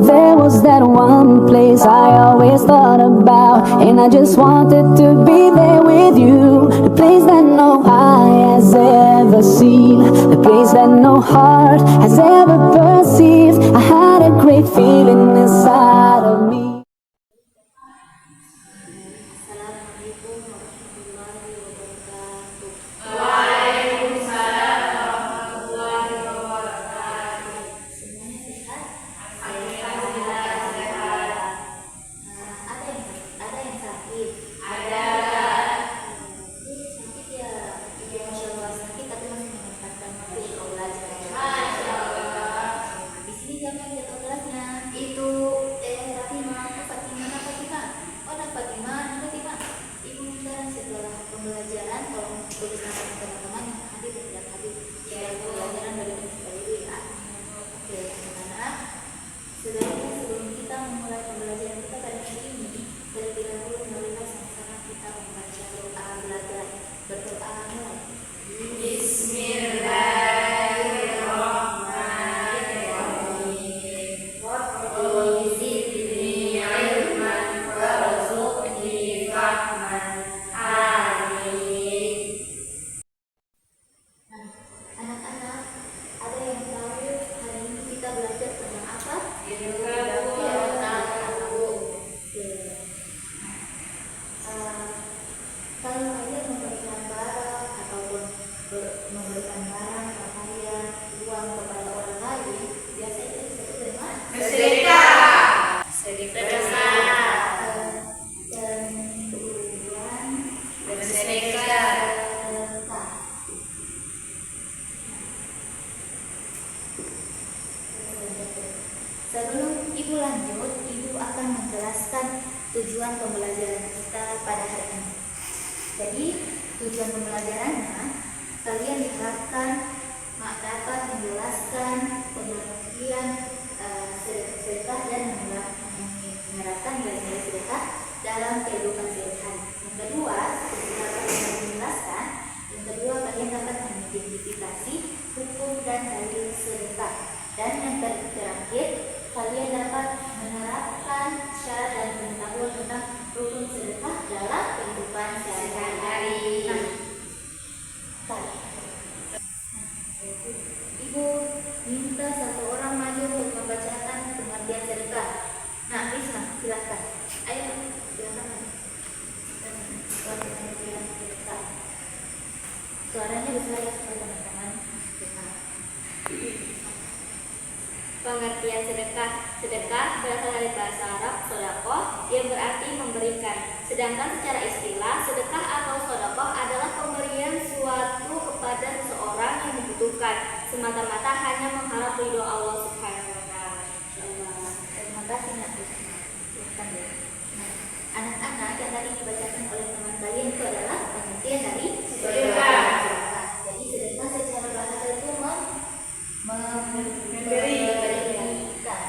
There was that one place I always thought about, and I just wanted to be there with you. The place that no eye has ever seen, the place that no heart has ever perceived. I had a great feeling inside of me. Sebelum Ibu lanjut, Ibu akan menjelaskan tujuan pembelajaran kita pada hari ini. Jadi, tujuan pembelajarannya, kalian diharapkan dapat menjelaskan pengertian sedekah dan menerapkan nilai-nilai sedekah dalam kehidupan sehari-hari. Yang kedua, setelah kalian menjelaskan, yang kedua kalian dapat mengidentifikasi hukum dan dalil sedekah. Dan yang terakhir, kalian dapat menerapkan syarat dan pengetahuan tentang rukun sedekah dalam kehidupan sehari-hari. Ibu minta satu orang maju untuk membacakan pengertian sedekah. Nah, Risma, silakan. Ayo, silakan. Pengertian sedekah. Suaranya besar ya, teman-teman. Pengertian sedekah. Sedekah berasal dari bahasa Arab sodakoh yang berarti memberikan. Sedangkan secara istilah, sedekah atau sodakoh adalah pemberian suatu kepada seseorang yang membutuhkan, semata-mata hanya mengharap ridho Allah Subhanahu wa Ta'ala. Terima kasih, Nak. Silakan ya. Nah, anak-anak yang tadi dibacakan oleh teman kalian itu adalah pengertian dari sedekah. Jadi sedekah secara bahasa itu memberikan.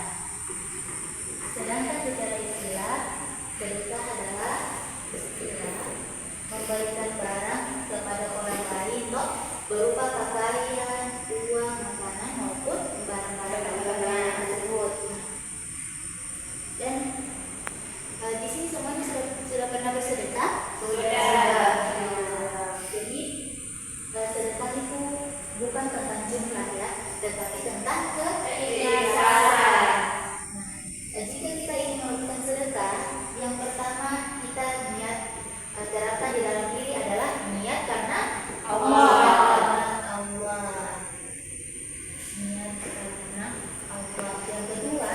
Sedangkan secara istilah, sedekah adalah memberikan barang kepada orang lain berupa pakaian, uang, makanan maupun barang-barang dagangan tersebut. Dan di sini semuanya sudah pernah bersedekah? Sudah. Jadi sedekah itu bukan tentang jumlah ya, tetapi tentang keikhlasan. Nah, jika kita ingin melakukan sedekah, yang pertama kita niat terapkan di dalam diri adalah niat karena Allah. Niat karena Allah. Yang kedua,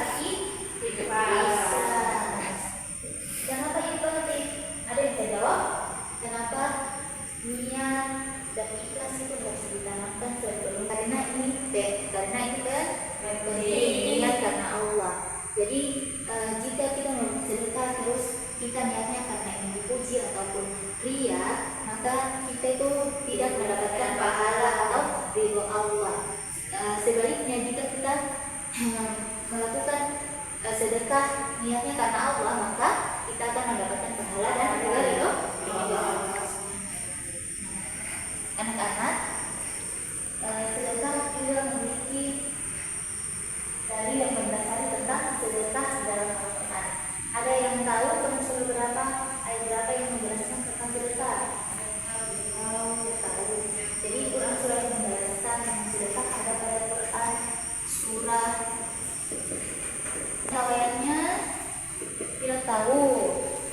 ikhlas. Kenapa ini penting? Ada yang bisa jawab? Kenapa niat dan ikhlas itu harus ditanamkan sebelum? Karena ini penting, niat karena Allah. Jadi jika kita mau sedekah terus kita niatnya karena ingin dipuji ataupun ria, maka kita itu tidak mendapatkan pahala atau ridho Allah. Sebaliknya jika kita melakukan sedekah niatnya karena Allah, maka kita akan mendapatkan pahala dan ridho Allah. Anak-anak, sedekah juga memiliki dalil yang mendasari tentang tentang sedekah dalam Al-Quran. Ada yang tahu pensil berapa? Ayat berapa yang menjelaskan tentang sedekah? Tahu. Jadi Quran surah yang menjelaskan tentang sedekah ada pada Quran surah ayatnya tidak tahu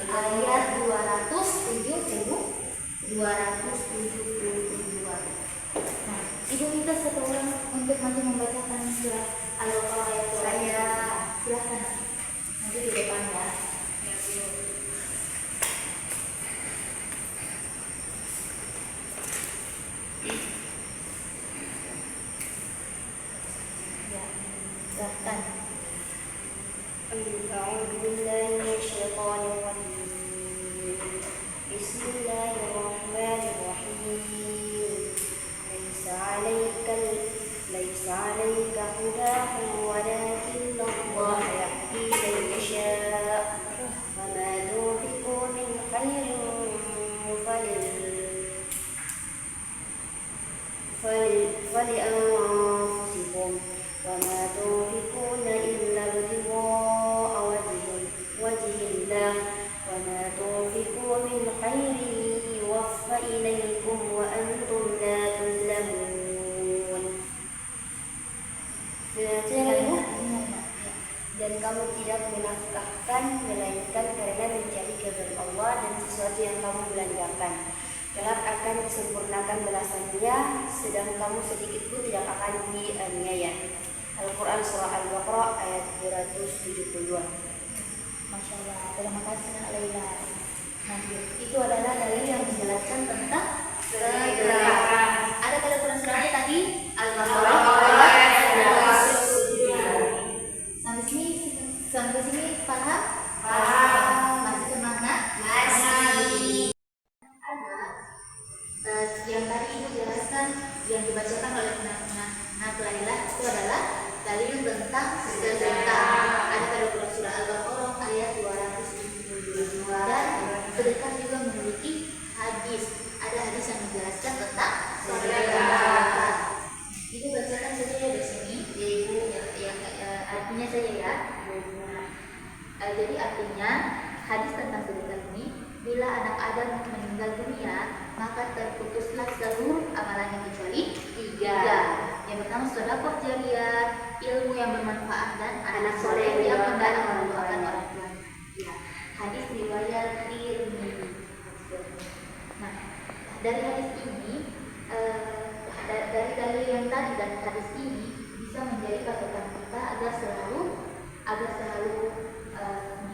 ayat 272. Nah, ibu minta satu orang untuk nanti membacakan surah Al-Baqarah ayat 2. Saya silahkan nanti di depan ya. Ya, silahkan. أعوذ بالله من الشيطان الرجيم بسم الله الرحمن الرحيم ليس عليك هداهم ولكن الله يهدي من يشاء وما تنفقوا من خير فلأنفسكم وما تنفقون إلا ابتغاء وجه الله وما تنفقوا من خير يوفى إليكم وأنتم لا تظلمون. Dan kamu tidak menafkahkan melainkan karena mencari keridhaan Allah dan sesuatu yang kamu belanjakan. Kelak akan disempurnakan balasannya, sedang kamu sedikit pun tidak akan dianiaya. Al-Quran surah Al-Baqarah ayat 272. Masya Allah, terima kasih Nak Laila. Nah, itu adalah dalil yang menjelaskan tentang sedekah. Ada pada Quran surahnya tadi Al-Baqarah ayat 272. Sampai sini paham? Paham. Masih semangat? Masih. Yang tadi Ibu jelaskan, yang dibacakan oleh Nak Laila itu adalah dalil tentang sedekah. Ada pada Quran surah Al-Baqarah ayat 272. Dan sedekah juga memiliki hadis. Ada hadis yang menjelaskan tentang sedekah. Ibu bacakan saja ya di sini. Ibu artinya saja ya. Jadi artinya hadis tentang sedekah ini, bila anak Adam meninggal dunia, maka terputuslah seluruh amalannya kecuali 3. Yang pertama sedekah jariyah, ilmu yang bermanfaat, dan anak soleh yang mendoakan orang tua. Ya, hadis riwayat Tirmidzi. Nah, dari hadis ini, dari dalil yang tadi dan hadis ini bisa menjadi patokan kita agar selalu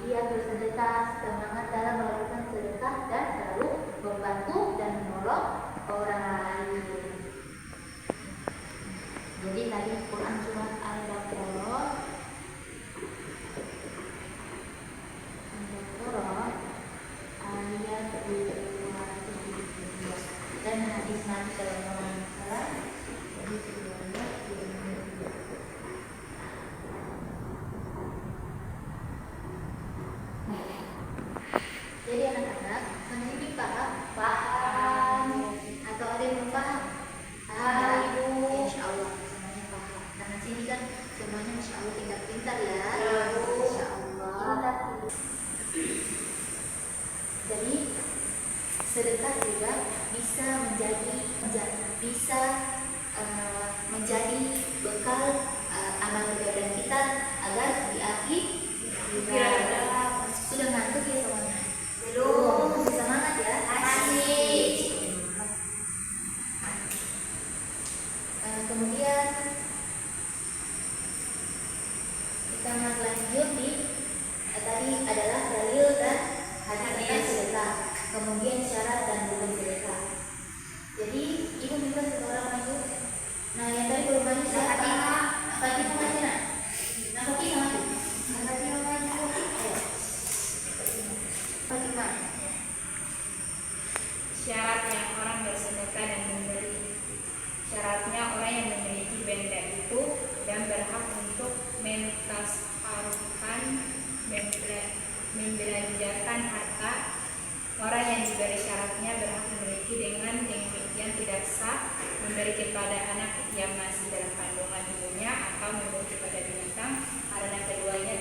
giat bersedekah, semangat dalam melakukan sedekah, dan selalu membantu dan menolong orang lain. Jadi tadi Quran surah Al-Baqarah ayat 272 dan hadis Nabi sallallahu alaihi wasallam jadi sebenarnya jadi anak-anak, sampai ini paham? Atau ada yang belum paham? Paham Ibu? Insya Allah semuanya paham. Karena sini kan semuanya Insya Allah pintar-pintar ya. Insya Allah. Jadi sedekah juga bisa menjadi bekal amal ibadah kita agar di akhir sudah ngantuk ya semuanya? Belum, masih semangat ya? Masih. Kemudian kita lanjut di tadi adalah dalil dan hadis tentang sedekah. Kemudian syarat dan rukun sedekah. Jadi Ibu minta seorang maju. Nah, yang tadi belum maju siapa? Fatimah maju nak. Nah, Fatimah maju. Fatimah maju. Fatimah. Syaratnya orang bersedekah dan memberi. Syaratnya orang yang memiliki benda itu dan berhak untuk mentasarufkan, membelanjakan harta. Orang yang diberi syaratnya berhak memiliki dengan demikian tidak sah memberi kepada anak yang masih dalam kandungan ibunya atau memberi kepada binatang karena keduanya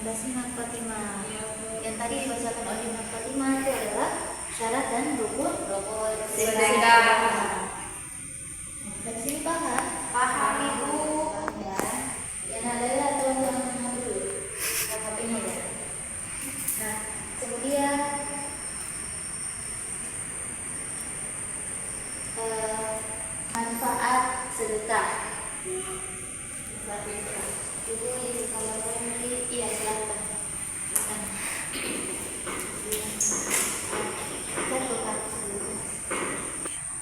melunasi hak Fatimah. Yang tadi dibacakan oleh Mak Fatimah itu adalah syarat dan rukun sedekah. Dari sini paham? Paham, Ibu. Ya. Yang adalah tolong jangan dulu HP-nya ya. Nah, kemudian manfaat sedekah. Ibu ini kalau nanti iya silakan.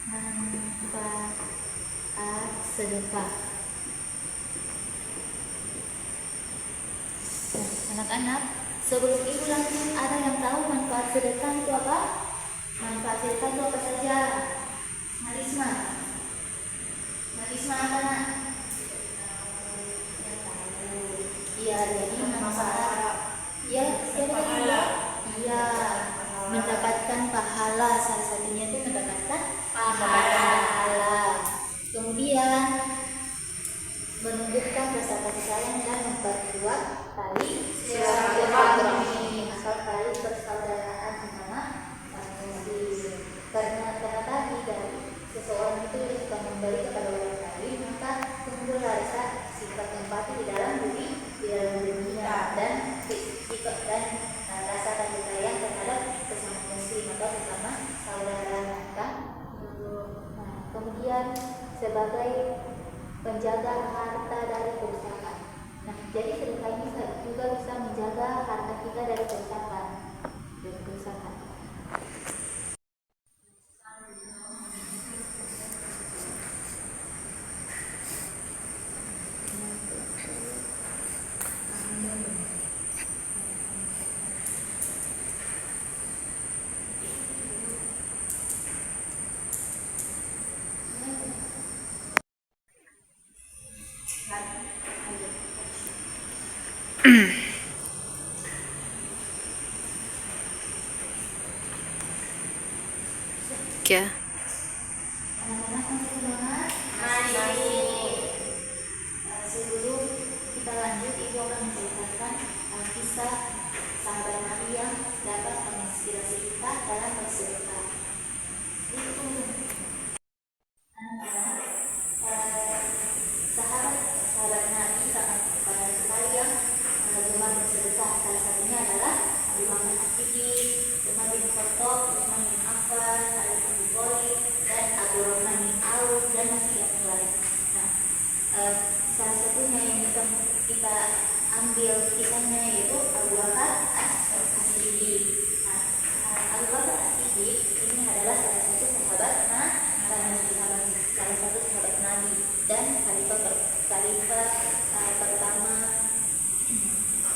Manfaat sedekah. Nah, anak-anak, sebelum ibu lanjut, ada yang tahu manfaat sedekah itu apa? Manfaat sedekah itu apa saja? Marisma. Marisma apa nak? Iya, jadi manfaat. Ya, iya, mendapatkan pahala. Salah satunya itu mendapatkan pahala. Kemudian menumbuhkan rasa kasih sayang dan memperkuat tali silaturahmi atau tali persaudaraan sesama manusia. Karena tadi dari seseorang itu suka memberi kepada orang lain, maka timbul rasa sifat empati di dalam dirinya dan sifat dan rasa kasih sayang terhadap sesama muslim atau sesama saudara kita. Nah, kemudian sebagai penjaga harta dari kerusakan. Nah, jadi sedekah ini juga bisa menjaga harta kita dari kerusakan. Ya. Anak-anak masih semangat? Sebelum kita lanjut, ibu akan menceritakan kisah sahabat Nabi yang dapat menginspirasi kita dalam bersedekah. Itu sahabat Nabi sangat banyak sekali yang gemar bersedekah. Salah satunya adalah Abu Bakar As-Siddiq, Umar bin Khattab, Utsman bin Affan, Ali bin Abi Thalib, dan Abu Rahman bin Auf, dan masih yang lain. Nah, salah satunya yang kita ambil kisahnya yaitu Abu Bakar As-Siddiq. Nah, Abu Bakar As-Siddiq ini adalah salah satu sahabat Nabi dan khalifah pertama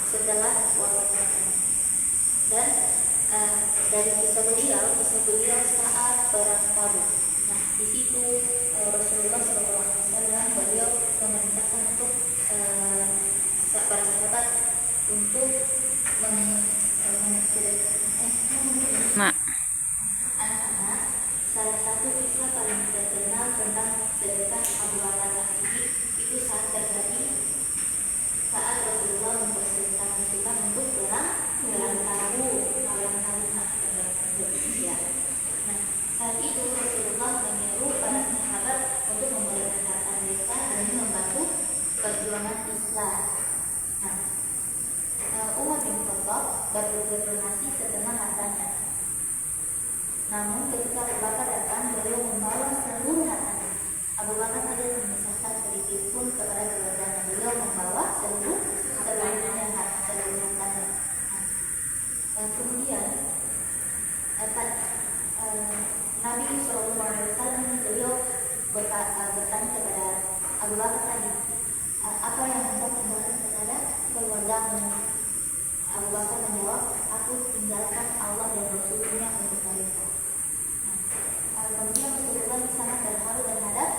setelah wafatnya. Dan dari kisah beliau saat perang Tabuk. Nah, di situ Rasulullah SAW beliau memerintahkan untuk para sahabat untuk anak-anak. Salah satu kisah paling terkenal tentang sedekah Abu Bakar As-Siddiq itu saat terjadi saat Rasulullah mempersilahkan pasukan untuk perang Tabuk. Ya. Nah, saat itu Rasulullah menyeru para sahabat untuk memberikan harta mereka demi membantu perjuangan Islam. Nah, Umar bin Khattab baru berdonasi setengah hartanya. Namun ketika Abu Bakar datang, beliau membawa seluruh hartanya. Abu Bakar tidak memisahkan sedikit pun kepada keluarganya. Beliau membawa seluruh hartanya. Dan kemudian Nabi SAW beliau bertanya kepada Abu Bakar tadi, apa yang engkau tinggalkan kepada keluargamu? Abu Bakar menjawab, aku tinggalkan Allah dan Rasulnya untuk mereka. Kemudian Rasulullah sangat terharu terhadap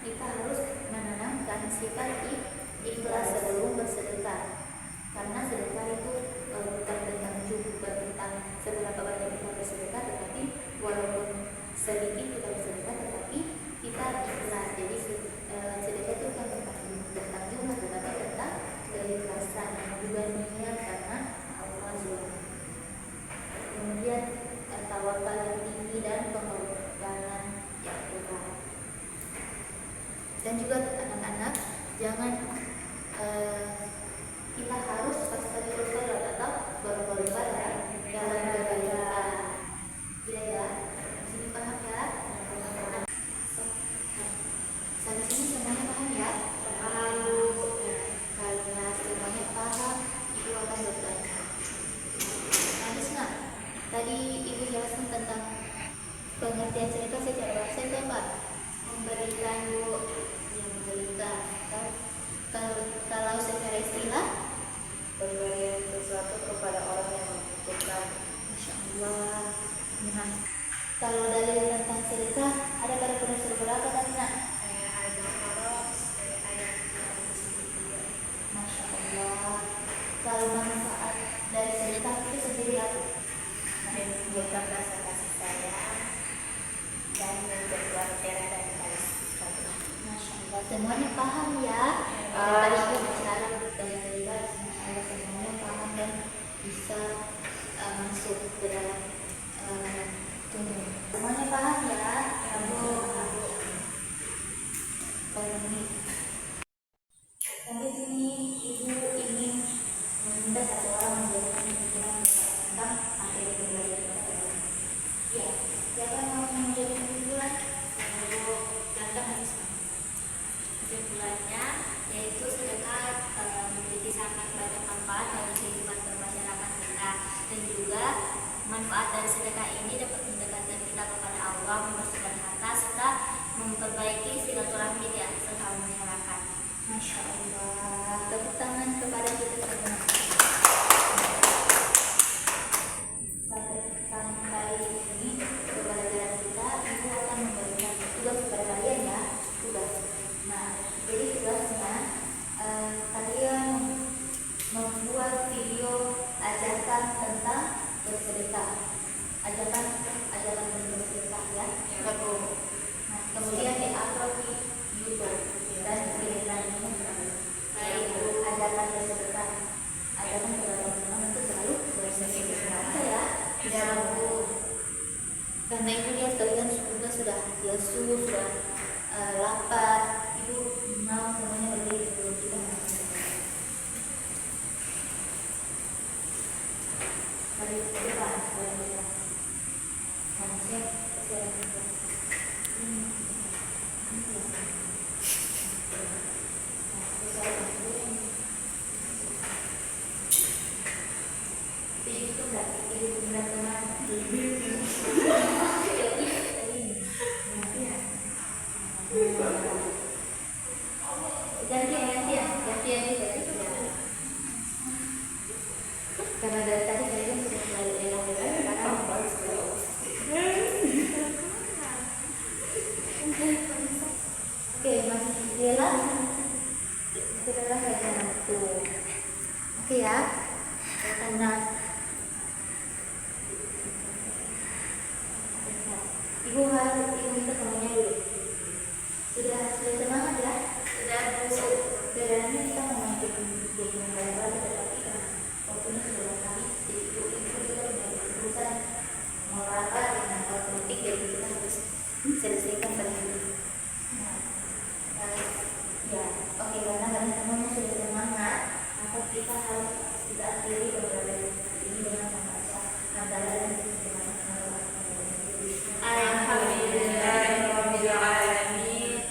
kita harus menanamkan sifat ikhlas sebelum bersedekah, karena sedekah itu bukan tentang seberapa banyak kita bersedekah, tetapi walaupun sedikit kita bersedekah tetapi kita ikhlas. Jadi sedekah itu bukan tentang jumlah tetapi tentang keikhlasan dan juga niat karena Allah SWT. Kemudian tawakal yang tinggi dan pengorbanan yang berat. Dan juga anak-anak, jangan kita harus astagfirullah atau berkorban dalam kebaikan. Ya, di sini paham ya? Sampai sini semuanya paham ya? Paham. Karena semuanya paham, Ibu akan bertanya. Lanjut nggak? Tadi Ibu jelaskan tentang pengertian cerita secara bahasa itu apa? Memberikan, Bu. Yang memberikan. Kalau secara istilah, pemberian sesuatu kepada orang yang membutuhkan. Masya Allah. Nah, kalau dalil tentang cerita ada pada Quran surah berapa tadi nak? Masya Allah. Kalau manfaat dari cerita itu sendiri apa? Menimbulkan rasa kasih sayang dan membuat cerita dan kasih. Masya Allah. Semuanya paham ya? Tadi aku bicara dari cerita, semuanya paham dan bisa masuk ke dalam tubuh. Semuanya paham ya? Baik. Sampai sini Ibu ingin meminta satu orang menjelaskan pemikiran tentang materi pembelajaran kita. Ya, siapa yang mau menjadi kesimpulan? Ibu datang habis kesimpulannya yaitu sedekah memiliki sangat banyak manfaat bagi kehidupan bermasyarakat kita, dan juga manfaat dari sedekah ini dapat mendekatkan kita kepada Allah, membersihkan harta, serta memperbaiki silaturahmi di antara masyarakat. Masya Allah. Tepuk tangan kepada kita semua. Sampai ini pembelajaran kita, Ibu akan memberikan tugas kepada kalian ya. Tugas. Nah, jadi tugasnya kalian membuat video ajakan tentang bersedekah. Ajakan bersedekah ya. Nah, kemudian diupload di YouTube dan kirimkan yaitu ajakan bersedekah. Ajakan kepada teman-teman untuk selalu bersedekah ya. Tidak ragu. Karena Ibu lihat kalian juga sudah lesu, sudah lapar. Ibu mau semuanya berdiri dulu kita. Mari ke depan, siap. Gantian juga. Karena dari tadi kalian sudah selalu elang-elang sekarang. Oke, masih Dela. Itu adalah kajian waktu. Oke ya. Karena Ibu minta semuanya dulu. Sudah semangat ya? Sudah Bu. Bedanya kita mau main game lebar, tetapi waktunya sudah habis. Jadi Ibu juga sudah berurusan mau rapat dengan politik, jadi kita harus selesaikan terlebih dulu. Ya, oke, karena kalian semuanya sudah semangat, maka kita harus akhiri beberapa ini dengan membaca Hamdalah dan Alhamdulillahirabbil alamin.